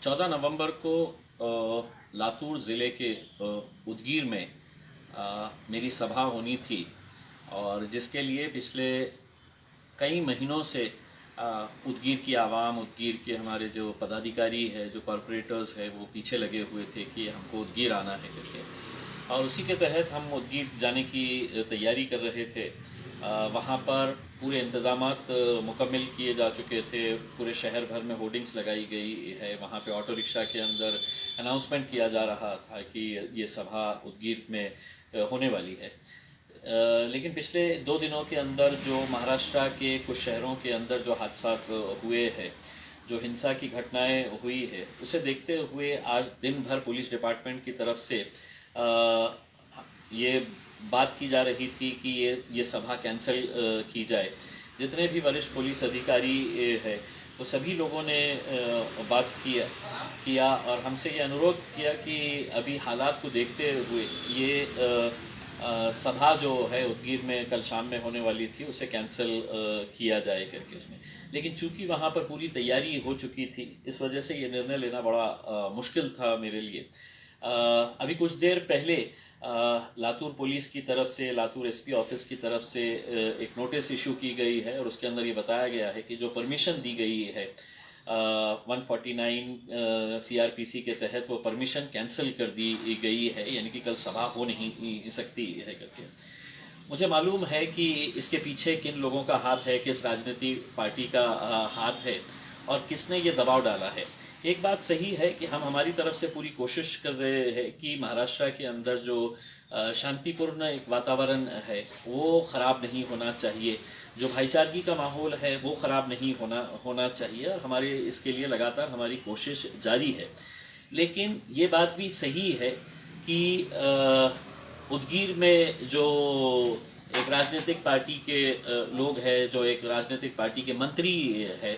14 नवंबर को लातूर ज़िले के उदगीर में मेरी सभा होनी थी और जिसके लिए पिछले कई महीनों से उदगीर की आवाम, उदगीर के हमारे जो पदाधिकारी है, जो कॉरपोरेटर्स है, वो पीछे लगे हुए थे कि हमको उदगीर आना है करके। और उसी के तहत हम उदगीर जाने की तैयारी कर रहे थे। वहाँ पर पूरे इंतज़ामात मुकम्मल किए जा चुके थे। पूरे शहर भर में होर्डिंग्स लगाई गई है। वहाँ पे ऑटो रिक्शा के अंदर अनाउंसमेंट किया जा रहा था कि ये सभा उदगीर में होने वाली है। लेकिन पिछले 2 दिनों के अंदर जो महाराष्ट्र के कुछ शहरों के अंदर जो हादसा हुए हैं, जो हिंसा की घटनाएं हुई है, उसे देखते हुए आज दिन भर पुलिस डिपार्टमेंट की तरफ से ये बात की जा रही थी कि ये सभा कैंसिल की जाए। जितने भी वरिष्ठ पुलिस अधिकारी है, वो सभी लोगों ने बात किया और हमसे ये अनुरोध किया कि अभी हालात को देखते हुए ये सभा जो है उदगीर में कल शाम में होने वाली थी, उसे कैंसिल किया जाए करके उसमें। लेकिन चूंकि वहाँ पर पूरी तैयारी हो चुकी थी, इस वजह से ये निर्णय लेना बड़ा मुश्किल था मेरे लिए। अभी कुछ देर पहले लातूर पुलिस की तरफ से, लातूर एसपी ऑफिस की तरफ से एक नोटिस इशू की गई है और उसके अंदर ये बताया गया है कि जो परमिशन दी गई है 149 सीआरपीसी के तहत, वो परमिशन कैंसिल कर दी गई है, यानी कि कल सभा हो नहीं सकती है करके। मुझे मालूम है कि इसके पीछे किन लोगों का हाथ है, किस राजनीतिक पार्टी का हाथ है और किसने ये दबाव डाला है। एक बात सही है कि हम हमारी तरफ से पूरी कोशिश कर रहे हैं कि महाराष्ट्र के अंदर जो शांतिपूर्ण एक वातावरण है वो ख़राब नहीं होना चाहिए, जो भाईचारगी का माहौल है वो ख़राब नहीं होना चाहिए और हमारे इसके लिए लगातार हमारी कोशिश जारी है। लेकिन ये बात भी सही है कि उदगीर में जो एक राजनीतिक पार्टी के लोग हैं, जो एक राजनीतिक पार्टी के मंत्री है,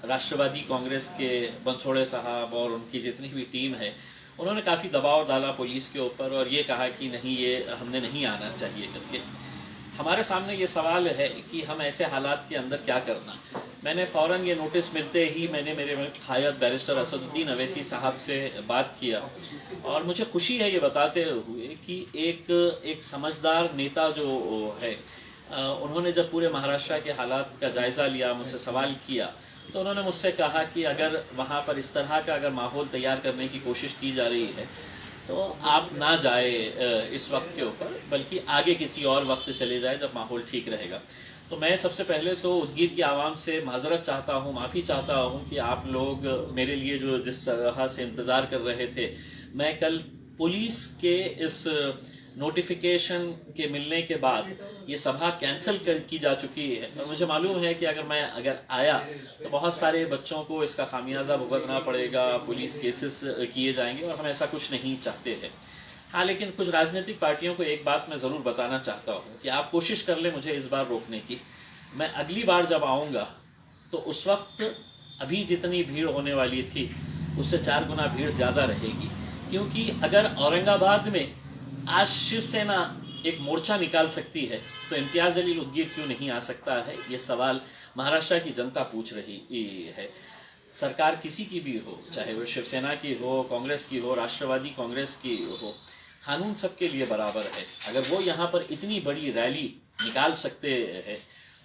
राष्ट्रवादी कांग्रेस के बनसोड़े साहब और उनकी जितनी भी टीम है, उन्होंने काफ़ी दबाव डाला पुलिस के ऊपर और ये कहा कि नहीं, ये हमने नहीं आना चाहिए करके। हमारे सामने ये सवाल है कि हम ऐसे हालात के अंदर क्या करना। मैंने फ़ौरन ये नोटिस मिलते ही मैंने मेरे खायद बैरिस्टर असदुद्दीन अवैसी साहब से बात किया और मुझे खुशी है ये बताते हुए कि एक समझदार नेता जो है, उन्होंने जब पूरे महाराष्ट्र के हालात का जायज़ा लिया, मुझसे सवाल किया, तो उन्होंने मुझसे कहा कि अगर वहाँ पर इस तरह का अगर माहौल तैयार करने की कोशिश की जा रही है तो आप ना जाए इस वक्त के ऊपर, बल्कि आगे किसी और वक्त चले जाए जब माहौल ठीक रहेगा। तो मैं सबसे पहले तो उदगीर की आवाम से माजरत चाहता हूँ, माफ़ी चाहता हूँ कि आप लोग मेरे लिए जो जिस तरह से इंतज़ार कर रहे थे, मैं कल पुलिस के इस नोटिफिकेशन के मिलने के बाद ये सभा कैंसिल की जा चुकी है और मुझे मालूम है कि अगर आया तो बहुत सारे बच्चों को इसका खामियाजा भुगतना पड़ेगा, पुलिस केसेस किए जाएंगे और हम ऐसा कुछ नहीं चाहते हैं। हाँ, लेकिन कुछ राजनीतिक पार्टियों को एक बात मैं ज़रूर बताना चाहता हूँ कि आप कोशिश कर लें मुझे इस बार रोकने की। मैं अगली बार जब आऊँगा तो उस वक्त अभी जितनी भीड़ होने वाली थी उससे 4 गुना भीड़ ज़्यादा रहेगी, क्योंकि अगर औरंगाबाद में आज शिवसेना एक मोर्चा निकाल सकती है तो इम्तियाज़ जलील उदगीर क्यों नहीं आ सकता है। ये सवाल महाराष्ट्र की जनता पूछ रही है। सरकार किसी की भी हो, चाहे वो शिवसेना की हो, कांग्रेस की हो, राष्ट्रवादी कांग्रेस की हो, कानून सबके लिए बराबर है। अगर वो यहाँ पर इतनी बड़ी रैली निकाल सकते हैं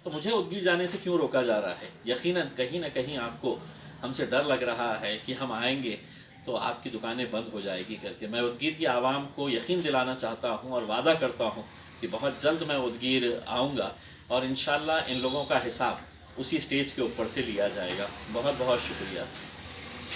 तो मुझे उदगीर जाने से क्यों रोका जा रहा है। यकीनन कहीं ना कहीं आपको हमसे डर लग रहा है कि हम आएंगे तो आपकी दुकानें बंद हो जाएगी करके। मैं उदगीर की आवाम को यकीन दिलाना चाहता हूँ और वादा करता हूँ कि बहुत जल्द मैं उदगीर आऊँगा और इंशाल्लाह इन लोगों का हिसाब उसी स्टेज के ऊपर से लिया जाएगा। बहुत बहुत शुक्रिया।